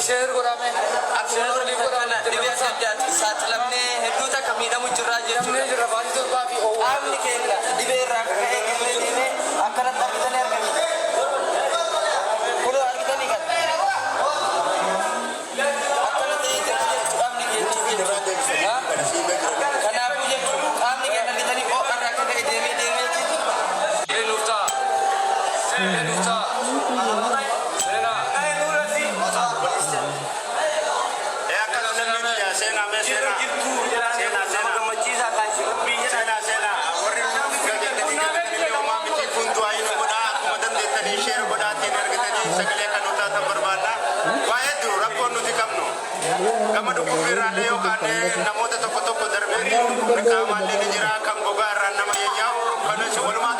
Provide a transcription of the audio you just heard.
share godhaame share li godhaame dibiya sajjat satlamne hedduta kamida mujra jechu ne jira baadi to baadi o amni kenna dibe rak kahe kenne akara tabitane argani kulo argani kan akara te amni kenni ha kana puje amni kenna bitani o araka de demi demi nufta Kamu dukung viral yo kane namote toko toko darberi kamu ni jira kam boga ran nama yau kana sebelum